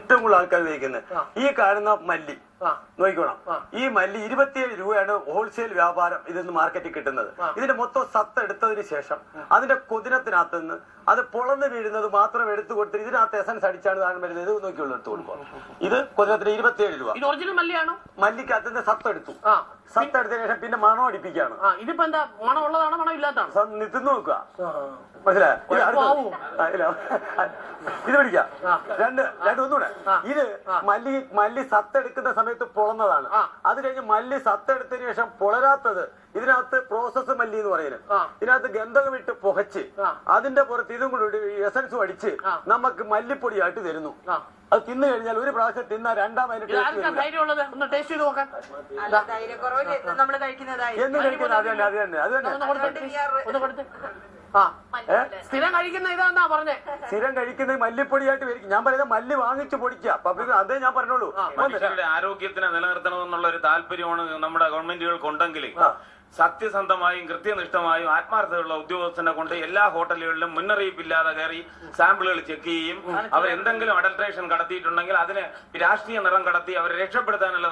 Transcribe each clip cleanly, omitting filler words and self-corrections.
ഏറ്റവും കൂടുതൽ ആൾക്കാർ ഉപയോഗിക്കുന്നത് ഈ കാണുന്ന മല്ലി നോക്കിക്കോണം. ഈ മല്ലി 27 രൂപയാണ് ഹോൾസെയിൽ വ്യാപാരം ഇതിന്ന് മാർക്കറ്റിൽ കിട്ടുന്നത്. ഇതിന്റെ മൊത്തം സത്ത് എടുത്തതിന് ശേഷം അതിന്റെ കൊതിനത്തിനകത്ത് നിന്ന് അത് പൊളന്ന് വീഴുന്നത് മാത്രം എടുത്തു കൊടുത്തിട്ട് ഇതിനകത്ത് എസൻസ് അടിച്ചാണ് താഴെ വരുന്നത്. ഇത് നോക്കിയുള്ളൂ എടുത്തു കൊടുക്കുക. ഇത് കൊതിനത്തിന് 27 രൂപ. ഒറിജിനൽ മല്ലിയാണോ? മല്ലിക്കകത്ത് നിന്ന് സത്ത് എടുത്തു. സത്ത് എടുത്തതിന് ശേഷം പിന്നെ മണം അടിപ്പിക്കുകയാണ്. ഇതിപ്പോ എന്താ മണം ഉള്ളതാണോ മണം ഇല്ലാത്തതാണോ? തിന്നു നോക്കുക. മനസ്സിലായോ? ഇത് പിടിക്കാം. ഒന്നുകൂടെ. ഇത് മല്ലി സത്തെടുക്കുന്ന സമയത്ത് പൊളന്നതാണ്. അത് കഴിഞ്ഞ് മല്ലി സത്തെടുത്തതിന് ശേഷം പൊളരാത്തത് ഇതിനകത്ത് പ്രോസസ് മല്ലി എന്ന് പറയുന്നത്. ഇതിനകത്ത് ഗന്ധകം ഇട്ട് പുകച്ച് അതിന്റെ പുറത്ത് ഇതും കൂടി എസൻസും അടിച്ച് നമുക്ക് മല്ലിപ്പൊടിയായിട്ട് തരുന്നു. അത് തിന്നു കഴിഞ്ഞാൽ ഒരു പ്രാവശ്യം തിന്ന രണ്ടാമതിന് എന്ന് കഴിക്കുന്നത് അത് തന്നെ അത് തന്നെ അത് തന്നെ. സ്ഥിരം കഴിക്കുന്ന ഇതാന്നാ പറഞ്ഞേ. സ്ഥിരം കഴിക്കുന്നത് മല്ലിപ്പൊടിയായിട്ട് വരും. ഞാൻ പറയുന്നത് മല്ലി വാങ്ങിച്ചു പൊടിക്കുക. പബ്ലിക് അതേ ഞാൻ പറഞ്ഞോളൂ. മനുഷ്യരുടെ ആരോഗ്യത്തിനെ നിലനിർത്തണമെന്നുള്ള ഒരു താല്പര്യമാണ് നമ്മുടെ ഗവൺമെന്റുകൾക്ക് ഉണ്ടെങ്കിൽ സത്യസന്ധമായും കൃത്യനിഷ്ഠമായും ആത്മാർത്ഥതയുള്ള ഉദ്യോഗസ്ഥനെ കൊണ്ട് എല്ലാ ഹോട്ടലുകളിലും മുന്നറിയിപ്പില്ലാതെ കയറി സാമ്പിളുകൾ ചെക്ക് ചെയ്യും. അവർ എന്തെങ്കിലും അഡൽട്രേഷൻ കടത്തിയിട്ടുണ്ടെങ്കിൽ അതിന് രാഷ്ട്രീയ നിറം കടത്തി അവരെ രക്ഷപ്പെടുത്താനുള്ള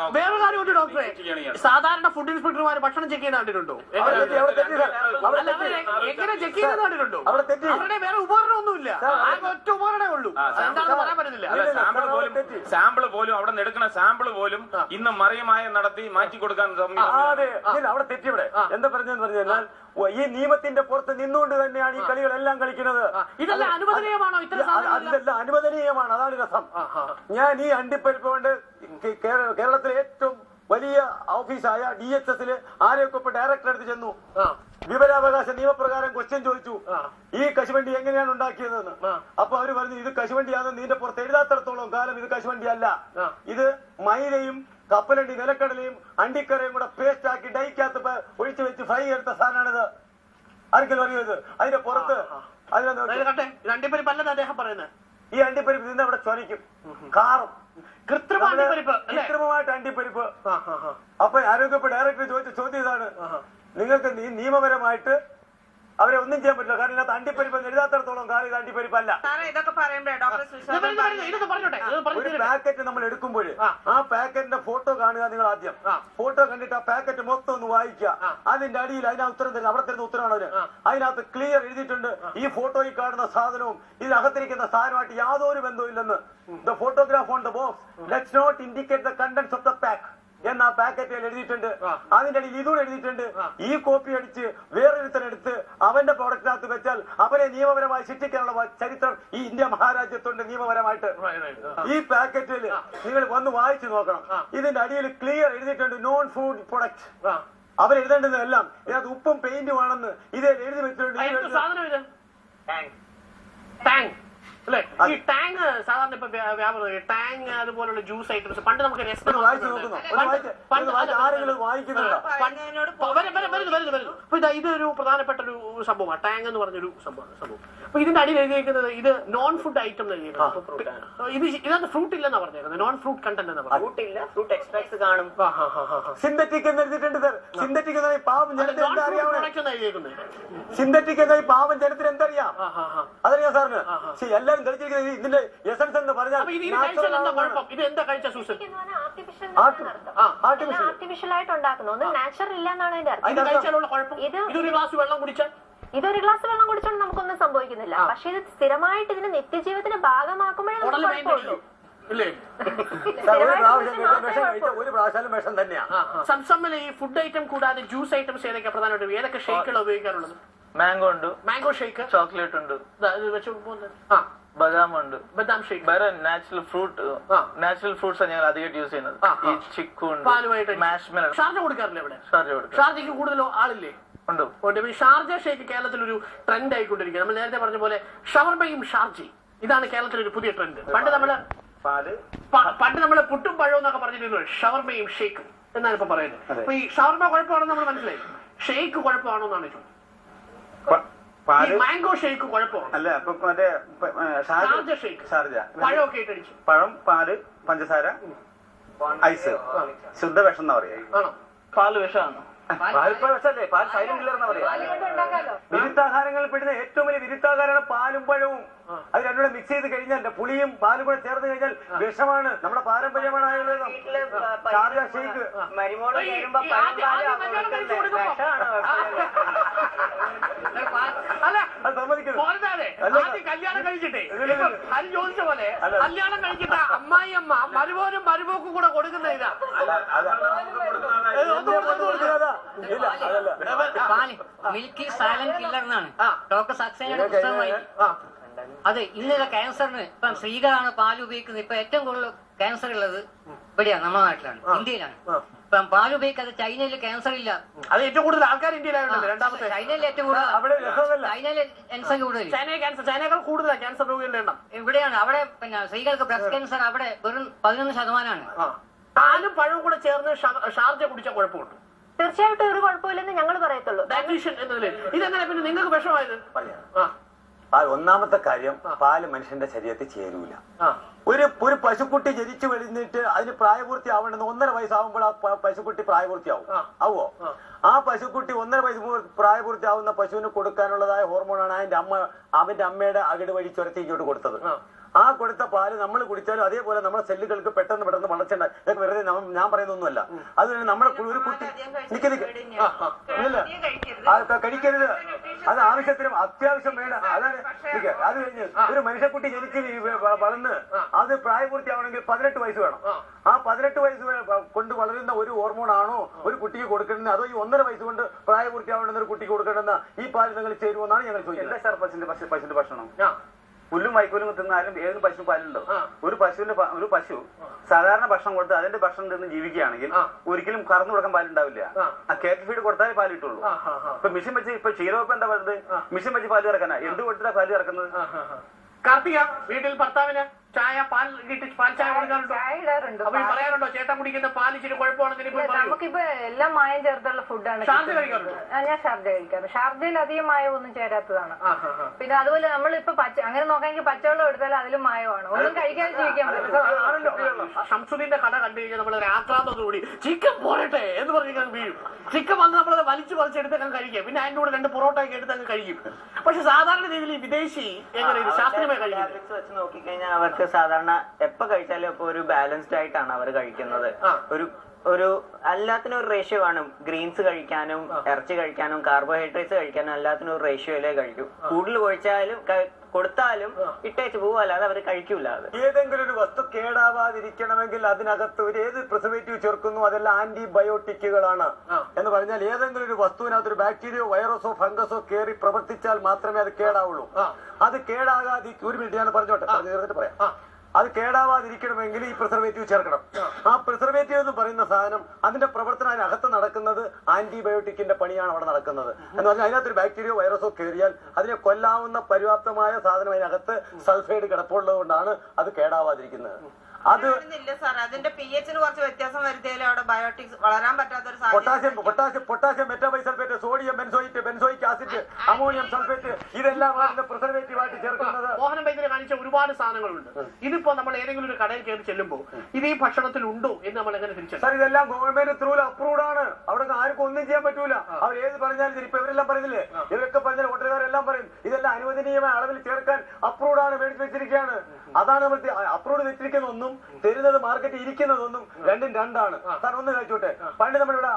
സാധാരണ ഫുഡ് ഇൻസ്പെക്ടർമാർ ഭക്ഷണം ചെക്ക് ചെയ്യുന്ന കണ്ടിട്ടുണ്ടോ? എങ്ങനെ ചെക്ക് ചെയ്യുന്ന കണ്ടിട്ടുണ്ടോ? അവരുടെ വേറെ ഉപകരണമൊന്നുമില്ല. ഒറ്റ ഉപകരണമേ ഉള്ളൂ. എന്താണെന്ന് പറയാൻ പറ്റുന്നില്ല. സാമ്പിൾ പോലും അവിടെ നിന്ന് എടുക്കുന്ന സാമ്പിൾ പോലും ഇന്ന് മറിയമായ നടത്തി മാറ്റി കൊടുക്കാൻ അവിടെ തെറ്റിവിടെ എന്താ പറഞ്ഞെന്ന് പറഞ്ഞാൽ ഈ നിയമത്തിന്റെ പുറത്ത് നിന്നുകൊണ്ട് തന്നെയാണ് ഈ കളികളെല്ലാം കളിക്കുന്നത്. ഇതെല്ലാം അനുവദനീയമാണോ? ഇതെല്ലാം അനുവദനീയമാണ്. അതാണ് രസം. ഞാൻ ഈ അണ്ടിപ്പരിപ്പ് കൊണ്ട് കേരളത്തിലെ ഏറ്റവും വലിയ ഓഫീസായ DHS ആരോഗ്യവകുപ്പ് ഡയറക്ടർ അടുത്ത് ചെന്നു. വിവരാവകാശ നിയമപ്രകാരം ക്വസ്റ്റ്യൻ ചോദിച്ചു, ഈ കശുവണ്ടി എങ്ങനെയാണ് ഉണ്ടാക്കിയതെന്ന്. അപ്പൊ അവര് പറഞ്ഞു, ഇത് കശുവണ്ടിയാണെന്ന് ഇതിന്റെ പുറത്ത് എഴുതാത്തടത്തോളം കാലം ഇത് കശുവണ്ടി അല്ല. ഇത് മൈദയും കപ്പലണ്ടി നിലക്കടലയും അണ്ടിക്കറയും കൂടെ പേസ്റ്റ് ആക്കി ഡൈക്കകത്ത് ഒഴിച്ചു വെച്ച് ഫ്രൈ എടുത്ത സാധനമാണിത്. ആർക്കെങ്കിലും അറിയത്? അതിന്റെ പുറത്ത് അണ്ടിപ്പരിപ്പല്ലെന്ന് അദ്ദേഹം പറയുന്നത്. ഈ അണ്ടിപ്പരിപ്പ് നിന്ന് അവിടെ ചൊരിക്കും, കാറും. കൃത്രിമമായിട്ട് അണ്ടിപ്പരിപ്പ്. അപ്പൊ ആരോഗ്യവകുപ്പ് ഡയറക്ടർ ചോദിച്ച ചോദ്യം ഇതാണ്, നിങ്ങൾക്ക് നിയമപരമായിട്ട് അവരെ ഒന്നും ചെയ്യാൻ പറ്റില്ല. കാരണം ഇതിനകത്ത് അണ്ടിപ്പരിപ്പ് എഴുതാത്തടത്തോളം കാലം ഇത് അണ്ടിപ്പരിപ്പല്ല. ഒരു പാക്കറ്റ് നമ്മൾ എടുക്കുമ്പോൾ ആ പാക്കറ്റിന്റെ ഫോട്ടോ കാണുക. നിങ്ങൾ ആദ്യം ഫോട്ടോ കണ്ടിട്ട് ആ പാക്കറ്റ് മൊത്തം ഒന്ന് വായിക്കുക. അതിന്റെ അടിയിൽ അതിനകത്ത് ഉത്തരം തരുന്നത് അവിടെ തരുന്ന ഉത്തരമാണ് അവര്. അതിനകത്ത് ക്ലിയർ എഴുതിയിട്ടുണ്ട്, ഈ ഫോട്ടോയിൽ കാണുന്ന സാധനവും ഇതിനകത്തിരിക്കുന്ന സാധനമായിട്ട് യാതൊരു ബന്ധവും ഇല്ലെന്ന്. The photograph on the box lets not indicate the contents of the pack എന്ന് ആ പാക്കറ്റിൽ എഴുതിയിട്ടുണ്ട്. അതിന്റെ അടിയിൽ ഇതൂടെ എഴുതിയിട്ടുണ്ട്, ഈ കോപ്പി അടിച്ച് വേറൊരുത്തരെടുത്ത് അവന്റെ പ്രോഡക്റ്റിനകത്ത് വെച്ചാൽ അവരെ നിയമപരമായി ശിക്ഷിക്കാനുള്ള ചരിത്രം ഈ ഇന്ത്യ മഹാരാജ്യത്തുണ്ട് നിയമപരമായിട്ട്. ഈ പാക്കറ്റിൽ നിങ്ങൾ വന്ന് വായിച്ചു നോക്കണം. ഇതിന്റെ അടിയിൽ ക്ലിയർ എഴുതിയിട്ടുണ്ട് നോൺ ഫുഡ് പ്രൊഡക്റ്റ്. അവരെഴുതേണ്ടതെല്ലാം ഇതിനകത്ത് ഉപ്പും പെയിന്റും ആണെന്ന് ഇതേ എഴുതി വെച്ചിട്ടുണ്ട്. ഈ ടാങ് സാധാരണ ഇപ്പൊ വ്യാപാരം ടാങ് അതുപോലുള്ള ജ്യൂസ് ഐറ്റംസ് പണ്ട് നമുക്ക് ഇതൊരു പ്രധാനപ്പെട്ട ഒരു സംഭവമാണ് ടാങ് എന്ന് പറഞ്ഞൊരു സംഭവം. അപ്പൊ ഇതിന്റെ അടിയിൽ എഴുതിയിരിക്കുന്നത് ഇത് നോൺ ഫുഡ് ഐറ്റം ഇതിനകത്ത് ഫ്രൂട്ട് ഇല്ലെന്നാ പറഞ്ഞേക്കുന്നത്. നോൺ ഫ്രൂട്ട് കണ്ടന്റ് എന്നാ പറഞ്ഞത്. ഫ്രൂട്ട് ഇല്ല, ഫ്രൂട്ട് എക്സ്ട്രാക്ട്സ് കാണും. സിന്തറ്റിക് എന്ന് എഴുതിയിട്ടുണ്ട് സർ. സിന്തറ്റിക് എന്നായി പാവം ജനത്തിന് എന്തറിയാം? സിന്തറ്റിക് എന്നായി പാവം ജനത്തിന് എന്തറിയാം? അതറിയാം സാറിന്. എല്ലാരും ധരിച്ചിരിക്കുന്നത് ഇതിന്റെ എസൻസ് എന്ന് പറഞ്ഞാൽ ആർട്ടിഫിഷ്യൽ ആയിട്ട് ഉണ്ടാക്കുന്നു. ഒന്ന് നാച്ചുറൽ ഇല്ല എന്നാണ് അതിന്റെ അർത്ഥം. ഇതൊരു ഗ്ലാസ് വെള്ളം കുടിച്ചോണ്ട് നമുക്കൊന്നും സംഭവിക്കുന്നില്ല. പക്ഷെ ഇത് സ്ഥിരമായിട്ട് ഇതിന്റെ നിത്യജീവിതത്തിന്റെ ഭാഗമാക്കുമ്പോഴേ ഒരു പ്രാവശ്യം വിഷം തന്നെയാണ്. സംസമ്മൽ ഈ ഫുഡ് ഐറ്റം കൂടാതെ ജ്യൂസ് ഐറ്റംസ് ഏതൊക്കെ പ്രധാനമായിട്ട് ഏതൊക്കെ ഷേക്കുകൾ ഉപയോഗിക്കാറുള്ളത്? മാംഗോ ഉണ്ട്, മാംഗോ ഷേക്ക്, ചോക്ലേറ്റ് ഉണ്ട്, ബദാം ഉണ്ട്, ബദാം ഷേക്ക്. വേറെ നാച്ചുറൽ ഫ്രൂട്ട്സ് ഞങ്ങൾ അധികം യൂസ് ചെയ്യുന്നത്. ഈ ചിക്കു ഉണ്ട്, മാഷ്മെലൺ. ഷാർജ കൊടുക്കാറില്ല ഇവിടെ? ഷാർജയ്ക്ക് കൂടുതലോ ആളില്ലേ? ഉണ്ട്. ഷാർജ ഷേക്ക് കേരളത്തിൽ ഒരു ട്രെൻഡ് ആയിക്കൊണ്ടിരിക്കുക. നമ്മൾ നേരത്തെ പറഞ്ഞ പോലെ ഷവർമയും ഷാർജയും ഇതാണ് കേരളത്തിൽ ഒരു പുതിയ ട്രെൻഡ്. പണ്ട് നമ്മള് പുട്ടും പഴവും എന്നൊക്കെ പറഞ്ഞിരുന്നു, ഷവർമയും ഷേക്കും എന്നാണ് ഇപ്പൊ പറയുന്നത്. അപ്പൊ ഈ ഷവർമ കുഴപ്പമാണെന്ന് നമ്മൾ മനസ്സിലായി, ഷേക്ക് കുഴപ്പമാണോ എന്നാണ് ചോദിച്ചത്. മാംഗോ ഷേക്ക് കുഴപ്പമാണ് അല്ല. അപ്പൊ മറ്റേ പഴമൊക്കെ ഇട്ടടിച്ചു, പഴം, പാല്, പഞ്ചസാര, ഐസ്, ശുദ്ധ വിഷം എന്നാ പറയാ. ആണോ? പാല് വിഷമാണ്. പാൽപ്പഴല്ലേ, പാൽ സൈലന്റ് കില്ലർ എന്നാ പറയാ. വിരുദ്ധാഹാരങ്ങളിൽ പെടുന്ന ഏറ്റവും വലിയ വിരുദ്ധാഹാരമാണ് പാലും പഴവും. അത് രണ്ടുകൂടെ മിക്സ് ചെയ്ത് കഴിഞ്ഞാൽ പുളിയും പാലും കൂടെ ചേർന്ന് കഴിഞ്ഞാൽ വിഷമാണ്. നമ്മുടെ പാരമ്പര്യമാണ് ആയുർവേദം. ഷേക്ക് അത് സമ്മതിക്കുന്നു. കല്യാണം കഴിച്ചിട്ടേ ഹരി ചോദിച്ച പോലെ കല്യാണം കഴിച്ചിട്ട് അമ്മായിയമ്മ മരുമോനും മരുമോക്കും കൂടെ കൊടുക്കുന്ന ഇതാ. മിൽക്കി സൈലന്റ് കില്ലർ എന്നാണ് ഡോക്ടർ സക്സേനയുടെ പുസ്തകമായി. അതെ, ഇന്നലെ ക്യാൻസറിന് ഇപ്പം സ്ത്രീകളാണ് പാൽ ഉപയോഗിക്കുന്നത്. ഇപ്പൊ ഏറ്റവും കൂടുതൽ ക്യാൻസർ ഉള്ളത് ഇവിടെയാണ്, നമ്മുടെ നാട്ടിലാണ്, ഇന്ത്യയിലാണ്. ഇപ്പം പാൽ ഉപയോഗിക്കാതെ ചൈനയിൽ ക്യാൻസർ ഇല്ല. അത് ഏറ്റവും കൂടുതൽ ആൾക്കാർ ഇന്ത്യയിലാണ്. രണ്ടാമത്തെ ചൈനയിൽ ഏറ്റവും കൂടുതൽ, ചൈനയിൽ ക്യാൻസർ കൂടുതൽ, ചൈനയേക്കാൾ കൂടുതലാണ് ക്യാൻസർ രോഗികളുടെ എണ്ണം. ഇവിടെയാണ്. അവിടെ പിന്നെ സ്ത്രീകൾക്ക് ബ്രസ്റ്റ് ക്യാൻസർ അവിടെ വെറും 11%. പാലും പഴവും കൂടെ ചേർന്ന് ഷാർജ കുടിച്ച കുഴപ്പമുണ്ട്. തീർച്ചയായിട്ടും ഒരു കുഴപ്പമില്ലെന്ന് ഞങ്ങൾ പറയത്തുള്ളൂ. ഡയറ്റീഷ്യൻ എന്നതിൽ ഇതെങ്ങനെ പിന്നെ നിങ്ങൾക്ക് വിഷമായത്? ഒന്നാമത്തെ കാര്യം, പാല് മനുഷ്യന്റെ ശരീരത്തിൽ ചേരൂല. ഒരു പശുക്കുട്ടി ജനിച്ചു കഴിഞ്ഞിട്ട് അതിന് പ്രായപൂർത്തി ആവണമെന്ന് 1.5 വയസ്സാവുമ്പോൾ ആ പശുക്കുട്ടി പ്രായപൂർത്തിയാവും. ആവോ? ആ പശുക്കുട്ടി 1.5 വയസ്സ് പ്രായപൂർത്തി ആവുന്ന പശുവിന് കൊടുക്കാനുള്ളതായ ഹോർമോണാണ് അവന്റെ അമ്മയുടെ അകിട് വഴി ചുരത്തി ഇങ്ങോട്ട് കൊടുത്തത്. ആ കൊടുത്ത പാല് നമ്മൾ കുടിച്ചാലും അതേപോലെ നമ്മുടെ സെല്ലുകൾക്ക് പെട്ടെന്ന് വളർച്ചയുണ്ടായി. ഇതൊക്കെ വെറുതെ ഞാൻ പറയുന്നൊന്നുമല്ല. അതുപോലെ നമ്മുടെ ഒരു കുട്ടി കഴിക്കരുത്, അത് ആവശ്യത്തിനും അത്യാവശ്യം വേണം. അതാണ് അത് കഴിഞ്ഞ് ഒരു മനുഷ്യക്കുട്ടി ജനിച്ച് വളർന്ന് അത് പ്രായപൂർത്തിയാവണമെങ്കിൽ 18 വയസ്സ് വേണം. ആ 18 വയസ്സ് കൊണ്ട് വളരുന്ന ഒരു ഹോർമോൺ ആണോ ഒരു കുട്ടിക്ക് കൊടുക്കേണ്ടത്, അതോ ഈ 1.5 വയസ്സ് കൊണ്ട് പ്രായപൂർത്തിയാവണമെന്ന ഒരു കുട്ടിക്ക് കൊടുക്കേണ്ടെന്ന ഈ പാല് നിങ്ങൾ ചേരുമെന്നാണ് ഞങ്ങൾ ചോദിക്കുന്നത്. എന്താ സാർ പശുവിന്റെ ഭക്ഷണം? പുല്ലും വൈക്കോലും തിന്നാലും ഏത് പശു പാലുണ്ടോ? ഒരു പശു സാധാരണ ഭക്ഷണം കൊടുത്ത് അതിന്റെ ഭക്ഷണം തിന്ന് ജീവിക്കുകയാണെങ്കിൽ ഒരിക്കലും കറന്നു കൊടുക്കാൻ പാലുണ്ടാവില്ല. ആ കേക്ക് ഫീഡ് കൊടുത്താലേ പാല് കിട്ടുള്ളൂ. ഇപ്പൊ മിഷൻ വെച്ച് ഇപ്പൊ ക്ഷീരവപ്പ് എന്താ പറയുന്നത്? മിഷൻ വെച്ച് പാല് കറക്കാനാ. എന്ത് കൊടുത്തിട്ടാ പാല് കറക്കുന്നത്? കാർത്തിക വീട്ടിൽ ഭർത്താവിന് ചായ പാൽ ചായ കൊടുക്കാറുണ്ടോ? അപ്പൊ പറയാറുണ്ടോ ചേട്ടൻ കുടിക്കുന്ന പാൽ ഇച്ചിരി കുഴപ്പമാണെന്ന്? നമുക്കിപ്പോ എല്ലാം മായം ചേർത്തുള്ള ഫുഡാണ്. ഷാർജ കഴിക്കാറുണ്ടോ? ഞാൻ ഷാർജ കഴിക്കാറ്. ഷാർജയിൽ അധികം മായം ഒന്നും ചേരാത്തതാണ്. പിന്നെ അതുപോലെ നമ്മളിപ്പോ അങ്ങനെ നോക്കാമെങ്കിൽ പച്ചവെള്ളം എടുത്താൽ അതിലും മായമാണ്. ഒന്നും കഴിക്കാതെ ജീവിക്കാൻ പറ്റും. ഷംസുദ്ദീന്റെ കട കണ്ടു കഴിഞ്ഞാൽ നമ്മളൊരു ആക്രാന്തത്തോടുകൂടി ചിക്കൻ പോരട്ടെ എന്ന് പറഞ്ഞ് വീഴും. ചിക്കൻ വന്ന് നമ്മളത് വലിച്ചെടുത്ത് കഴിക്കുക. പിന്നെ അതിന്റെ കൂടെ 2 പൊറോട്ട ഒക്കെ എടുത്ത് അങ്ങ് കഴിക്കും. പക്ഷെ സാധാരണ രീതിയിൽ വിദേശി എങ്ങനെ ശാസ്ത്രീയമായി കഴിക്കുന്നത് വെച്ച് നോക്കിക്കഴിഞ്ഞാൽ അവർക്ക് സാധാരണ എപ്പോ കഴിച്ചാലും ഇപ്പൊ ഒരു ബാലൻസ്ഡ് ആയിട്ടാണ് അവർ കഴിക്കുന്നത്. ഒരു എല്ലാത്തിനും ഒരു റേഷ്യോ ആണ്. ഗ്രീൻസ് കഴിക്കാനും ഇറച്ചി കഴിക്കാനും കാർബോഹൈഡ്രേറ്റ്സ് കഴിക്കാനും എല്ലാത്തിനും ഒരു റേഷ്യോയിലേ കഴിക്കൂ. കൂടുതൽ കൊടുത്താലും ഇട്ടേച്ച് പോവും, അല്ലാതെ അവർ കഴിക്കൂല. അത് ഏതെങ്കിലും ഒരു വസ്തു കേടാവാതിരിക്കണമെങ്കിൽ അതിനകത്ത് ഏത് പ്രിസർവേറ്റീവ് ചേർക്കുന്നു അതെല്ലാം ആന്റിബയോട്ടിക്കുകളാണ് എന്ന് പറഞ്ഞാൽ ഏതെങ്കിലും ഒരു വസ്തുവിനകത്ത് ഒരു ബാക്ടീരിയോ വൈറസോ ഫംഗസോ കയറി പ്രവർത്തിച്ചാൽ മാത്രമേ അത് കേടാവുള്ളൂ. അത് കേടാകാതെ ഒരു മിനിറ്റ് ഞാൻ പറഞ്ഞു തീർന്നിട്ട് പറയാം. അത് കേടാവാതിരിക്കണമെങ്കിൽ ഈ പ്രിസർവേറ്റീവ് ചേർക്കണം. ആ പ്രിസർവേറ്റീവ് എന്ന് പറയുന്ന സാധനം അതിന്റെ പ്രവർത്തനം അതിനകത്ത് നടക്കുന്നത് ആന്റിബയോട്ടിക്കിന്റെ പണിയാണ് അവിടെ നടക്കുന്നത്. എന്ന് പറഞ്ഞാൽ അതിനകത്തൊരു ബാക്ടീരിയോ വൈറസോ കയറിയാൽ അതിനെ കൊല്ലാവുന്ന പര്യാപ്തമായ സാധനം അതിനകത്ത് സൾഫൈഡ് കിടപ്പുള്ളത് കൊണ്ടാണ് അത് കേടാവാതിരിക്കുന്നത്. അത് അതിന്റെ pH കുറച്ച് വ്യത്യാസം വരുത്തിയാലും അവിടെ ബയോട്ടിക്സ് വളരാൻ പറ്റാത്തൊരു potassium metabisulphite sodium benzoic acid ammonium sulphate ഇതെല്ലാം പ്രിസർവേറ്റീവ് ആയിട്ട് ചേർക്കുന്നത്. മോഹൻ വൈദ്യരെ കാണിച്ച ഒരുപാട് സാധനങ്ങളുണ്ട്. ഇതിപ്പോ നമ്മൾ ഏതെങ്കിലും ഒരു കടയിൽ കയറി ചെല്ലുമ്പോൾ ഇത് ഈ ഭക്ഷണത്തിൽ ഉണ്ടോ എന്ന് നമ്മൾ എങ്ങനെ തിരിച്ചറിയും? സാർ ഇതെല്ലാം ഗവൺമെന്റ് ത്രൂ അപ്രൂവ്ഡ് ആണ്. അവിടെ ആർക്കും ഒന്നും ചെയ്യാൻ പറ്റൂല. അവർ ഏത് പറഞ്ഞാലും ശരി. ഇപ്പൊ ഇവരെല്ലാം പറയുന്നില്ലേ, ഇവരൊക്കെ പറഞ്ഞാൽ ഹോട്ടലുകാരെല്ലാം പറയും ഇതെല്ലാം അനുവദനീയമായ അളവിൽ ചേർക്കാൻ അപ്രൂവ്ഡ് ആണ്, മേടിച്ച് വെച്ചിരിക്കുകയാണ്. അതാണ് നമ്മൾ അപ്രൂവ്ഡ് വെച്ചിരിക്കുന്ന ഒന്നും തരുന്നത് മാർക്കറ്റിൽ ഇരിക്കുന്നതൊന്നും രണ്ടാണ്. സാർ ഒന്ന് കഴിച്ചോട്ടെ. പണ്ട് നമ്മളിവിടെ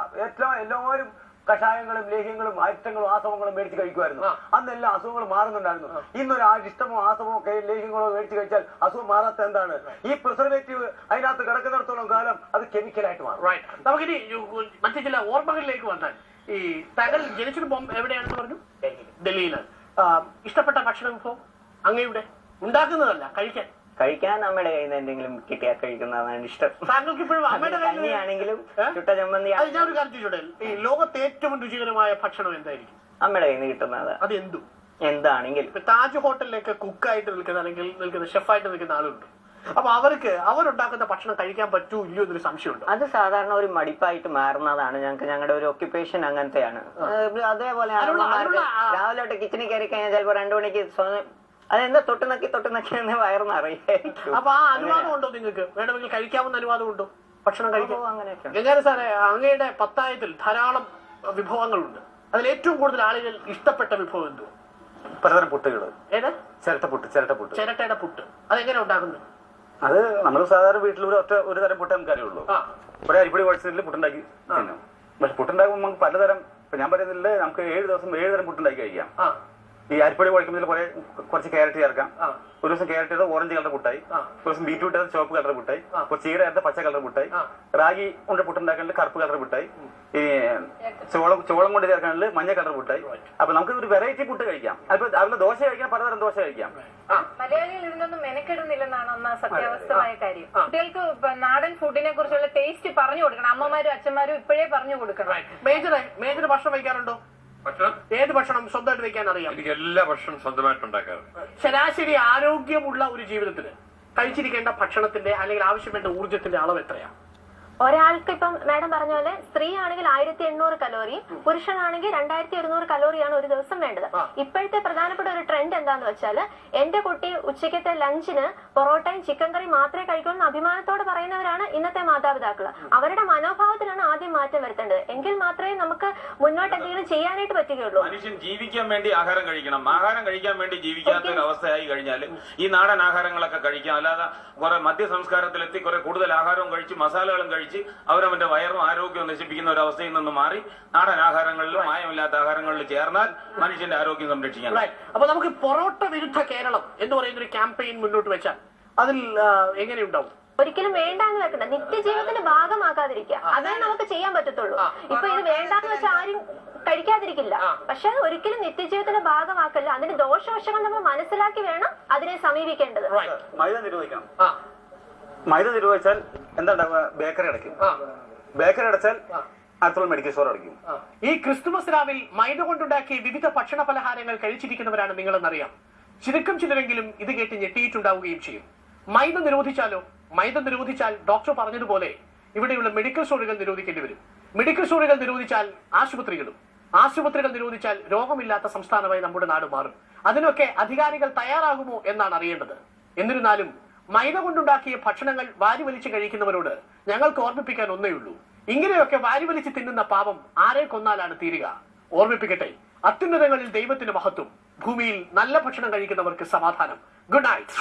എല്ലാവരും കഷായങ്ങളും ലേഹ്യങ്ങളും ആറ്റങ്ങളും ആസവങ്ങളും മേടിച്ച് കഴിക്കുമായിരുന്നു. അന്നെല്ലാം അസുഖങ്ങൾ മാറുന്നുണ്ടായിരുന്നു. ഇന്നൊരു ഇഷ്ടമോ ആസവമോ ലേഹ്യങ്ങളോ മേടിച്ച് കഴിച്ചാൽ അസുഖം മാറാത്ത എന്താണ്? ഈ പ്രിസർവേറ്റീവ് അതിനകത്ത് കിടക്കുന്നിടത്തോളം കാലം അത് കെമിക്കലായിട്ട് മാറും. നമുക്കിനി മറ്റു ചില ഓർമ്മകളിലേക്ക് വന്നാൽ, ഈ താങ്കൾ ജനിച്ചൊരു എവിടെയാണെന്ന് പറഞ്ഞു? ഡൽഹിയിലാണ്. ഇഷ്ടപ്പെട്ട ഭക്ഷണ വിഭവം അങ്ങയുടെ ഉണ്ടാക്കുന്നതല്ല കഴിക്കാൻ അമ്മയുടെ കയ്യിൽ നിന്ന് എന്തെങ്കിലും കിട്ടിയാൽ കഴിക്കുന്നതാണ് ഇഷ്ടം. താങ്കൾക്ക് ഇപ്പോഴും അമ്മയുടെ കഞ്ഞിയാണെങ്കിലും ചുട്ട ചമ്മന്തി. ഞാൻ ഒരു കാര്യം ചോദിച്ചോട്ടെ, ഈ ലോകത്തെ ഏറ്റവും രുചികരമായ ഭക്ഷണം എന്തായിരിക്കും? അമ്മയുടെ കയ്യിൽ നിന്ന് കിട്ടുന്നത്. അത് എന്താണെങ്കിലും താജ് ഹോട്ടലിലേക്ക് കുക്കായിട്ട് നിൽക്കുന്ന അല്ലെങ്കിൽ നിൽക്കുന്ന ഷെഫായിട്ട് നിൽക്കുന്ന ആളുണ്ട്. അപ്പൊ അവരുണ്ടാക്കുന്ന ഭക്ഷണം കഴിക്കാൻ പറ്റൂ ഇല്ലയോ എന്നൊരു സംശയമുണ്ട്. അത് സാധാരണ ഒരു മടിപ്പായിട്ട് മാറുന്നതാണ്. ഞങ്ങളുടെ ഒരു ഒക്യുപ്പേഷൻ അങ്ങനത്തെയാണ്. അതേപോലെ രാവിലെ കിച്ചണിൽ കയറി കഴിഞ്ഞാൽ ചിലപ്പോ 2 മണിക്ക് അതെന്താ തൊട്ട് നക്കി എന്ന് വയറുന്നറിയായിരിക്കും. അപ്പൊ ആ അനുവാദം ഉണ്ടോ നിങ്ങൾക്ക്? വേണമെങ്കിൽ കഴിക്കാവുന്ന അനുവാദം ഉണ്ടോ ഭക്ഷണം കഴിക്കാൻ? അങ്ങനെയൊക്കെ. എങ്ങനെ സാറേ, അങ്ങയുടെ പത്തായത്തിൽ ധാരാളം വിഭവങ്ങളുണ്ട്. അതിൽ ഏറ്റവും കൂടുതൽ ആളുകൾ ഇഷ്ടപ്പെട്ട വിഭവം എന്തോ? പലതരം പുട്ടുകൾ. ഏത്? ചിരട്ടപ്പുട്ട്. ചിരട്ടയുടെ പുട്ട്. അതെങ്ങനെ ഉണ്ടാക്കുന്നത്? അത് നമ്മൾ സാധാരണ വീട്ടിൽ ഒരു തരം പുട്ട് നമുക്ക് അറിയുള്ളൂ. ഒരു അരിപ്പൊടി കുഴച്ചതിൽ പുട്ടുണ്ടാക്കി തിന്നും. പക്ഷെ പുട്ടുണ്ടാക്കുമ്പോൾ നമുക്ക് പലതരം, ഇപ്പൊ ഞാൻ പറയുന്നില്ല, നമുക്ക് 7 ദിവസം 7 തരം പുട്ടുണ്ടാക്കി കഴിക്കാം. ഈ അരിപ്പൊടി കുഴക്കുമ്പോൾ കുറച്ച് ക്യാരറ്റ് ചേർക്കാം. ഒരു ദിവസം ക്യാരറ്റ് ചെയ്ത് ഓറഞ്ച് കളർ പുട്ടായി, ഒരു ദിവസം ബീറ്റ്റൂട്ട് ചെയ്ത് ചുവപ്പ് കളർ പുട്ടായി, കുറച്ച് ചീര ചേർത്ത് പച്ച കളർ പുട്ടായി, റാഗി കൊണ്ട് പുട്ടുണ്ടാക്കാനുള്ള കറുപ്പ് കളർ പുട്ടായി, ഈ ചോളം കൊണ്ട് ചേർക്കാനുള്ള മഞ്ഞ കളർ പുട്ടായി. അപ്പൊ നമുക്ക് ഒരു വെറൈറ്റി പുട്ട് കഴിക്കാം. അപ്പൊ അതിൽ ദോശ കഴിക്കാം, പലതരം ദോശ കഴിക്കാം. മലയാളികൾ ഇതിനൊന്നും മെനക്കെടുന്നില്ലെന്നാണ് ഒന്നാം സത്യാവസ്ഥമായ കാര്യം. കുട്ടികൾക്ക് നാടൻ ഫുഡിനെ കുറിച്ചുള്ള ടേസ്റ്റ് പറഞ്ഞു കൊടുക്കണം. അമ്മമാരും അച്ഛന്മാരും ഇപ്പോഴേ പറഞ്ഞു കൊടുക്കണം. മേജർ ഭക്ഷണം വയ്ക്കാറുണ്ടോ? ഏത് ഭക്ഷണം സ്വന്തമായിട്ട് വെക്കാൻ അറിയാം? എനിക്ക് എല്ലാ ഭക്ഷണം സ്വന്തമായിട്ട് ഉണ്ടാക്കാറുണ്ട്. ശരാശരി ആരോഗ്യമുള്ള ഒരു ജീവിതത്തിന് കഴിച്ചിരിക്കേണ്ട ഭക്ഷണത്തിന്റെ അല്ലെങ്കിൽ ആവശ്യപ്പെട്ട ഊർജ്ജത്തിന്റെ അളവ് എത്രയാണ്? ഒരാൾക്ക് ഇപ്പം മാഡം പറഞ്ഞ പോലെ സ്ത്രീ ആണെങ്കിൽ 1800 കലോറി, പുരുഷനാണെങ്കിൽ 2100 കലോറിയാണ് ഒരു ദിവസം വേണ്ടത്. ഇപ്പോഴത്തെ പ്രധാനപ്പെട്ട ഒരു ട്രെൻഡ് എന്താന്ന് വെച്ചാൽ, എന്റെ കുട്ടി ഉച്ചയ്ക്കത്തെ ലഞ്ചിന് പൊറോട്ടയും ചിക്കൻ കറി മാത്രമേ കഴിക്കുള്ളൂ അഭിമാനത്തോടെ പറയുന്നവരാണ് ഇന്നത്തെ മാതാപിതാക്കൾ. അവരുടെ മനോഭാവത്തിലാണ് ആദ്യം മാറ്റം വരുത്തേണ്ടത്. എങ്കിൽ മാത്രമേ നമുക്ക് മുന്നോട്ട് എന്തെങ്കിലും ചെയ്യാനായിട്ട് പറ്റുകയുള്ളൂ. മനുഷ്യൻ ജീവിക്കാൻ വേണ്ടി ആഹാരം കഴിക്കണം. ആഹാരം കഴിക്കാൻ വേണ്ടി ജീവിക്കാത്ത ഒരു അവസ്ഥയായി കഴിഞ്ഞാൽ ഈ നാടൻ ആഹാരങ്ങളൊക്കെ കഴിക്കാം. അല്ലാതെ കുറെ മധ്യ സംസ്കാരത്തിലെത്തി കുറെ കൂടുതൽ ആഹാരവും കഴിച്ച് മസാലകളും കഴിച്ച് അവരവന്റെ വയറും ആരോഗ്യവും നശിപ്പിക്കുന്ന ഒരു അവസ്ഥയിൽ നിന്ന് മാറി നാടൻ ആഹാരങ്ങളിലും മായമില്ലാത്ത ആഹാരങ്ങളിൽ ചേർന്നാൽ മനുഷ്യന്റെ ആരോഗ്യം സംരക്ഷിക്കാൻ. അപ്പൊ നമുക്ക് പൊറോട്ട വിരുദ്ധ കേരളം എന്ന് പറയുന്ന ഒരു ക്യാമ്പയിൻ മുന്നോട്ട് വെച്ചാൽ അതിൽ എങ്ങനെയുണ്ടാവും? ഒരിക്കലും വേണ്ടാന്ന് വെക്കണ്ട, നിത്യജീവിതത്തിന്റെ ഭാഗമാക്കാതിരിക്കുക. അതേ നമുക്ക് ചെയ്യാൻ പറ്റത്തുള്ളൂ. ഇപ്പൊ ഇത് വേണ്ടാന്ന് വെച്ചാൽ ആരും കഴിക്കാതിരിക്കില്ല. പക്ഷെ ഒരിക്കലും നിത്യജീവിതത്തിന്റെ ഭാഗമാക്കല്ല. അതിന്റെ ദോഷവശങ്ങൾ നമ്മൾ മനസ്സിലാക്കി വേണം അതിനെ സമീപിക്കേണ്ടത്. മൈദ നിരോധിക്കണം. മൈദ നിരോധിച്ചാൽ എന്താ ഉണ്ടാവുക? ബേക്കറി അടയ്ക്കും. ബേക്കറി അടച്ചാൽ അടുത്തുള്ള മെഡിക്കൽ സ്റ്റോർ അടയ്ക്കും. ഈ ക്രിസ്തുമസ് രാവിൽ മൈദ കൊണ്ടുണ്ടാക്കിയ വിവിധ ഭക്ഷണ പലഹാരങ്ങൾ കഴിച്ചിരിക്കുന്നവരാണ് നിങ്ങളെന്നറിയാം. ചുരുക്കം ചിലരെങ്കിലും ഇത് കേട്ട് ഞെട്ടിയിട്ടുണ്ടാവുകയും ചെയ്യും. മൈദ നിരോധിച്ചാലോ? മൈദ നിരോധിച്ചാൽ ഡോക്ടർ പറഞ്ഞതുപോലെ ഇവിടെയുള്ള മെഡിക്കൽ സ്റ്റോറുകൾ നിരോധിക്കേണ്ടി വരും. മെഡിക്കൽ സ്റ്റോറുകൾ നിരോധിച്ചാൽ ആശുപത്രികൾ നിരോധിച്ചാൽ രോഗമില്ലാത്ത സംസ്ഥാനമായി നമ്മുടെ നാട് മാറും. അതിനൊക്കെ അധികാരികൾ തയ്യാറാകുമോ എന്നാണ് അറിയേണ്ടത്. എന്നിരുന്നാലും മൈദ കൊണ്ടുണ്ടാക്കിയ ഭക്ഷണങ്ങൾ വാരിവലിച്ച് കഴിക്കുന്നവരോട് ഞങ്ങൾക്ക് ഓർമ്മിപ്പിക്കാൻ ഒന്നേയുള്ളൂ, ഇങ്ങനെയൊക്കെ വാരിവലിച്ച് തിന്നുന്ന പാപം ആരെ കൊന്നാലാണ് തീരുക? ഓർമ്മിപ്പിക്കട്ടെ, അത്യുന്നതങ്ങളിൽ ദൈവത്തിന് മഹത്വം, ഭൂമിയിൽ നല്ല ഭക്ഷണം കഴിക്കുന്നവർക്ക് സമാധാനം. Good night.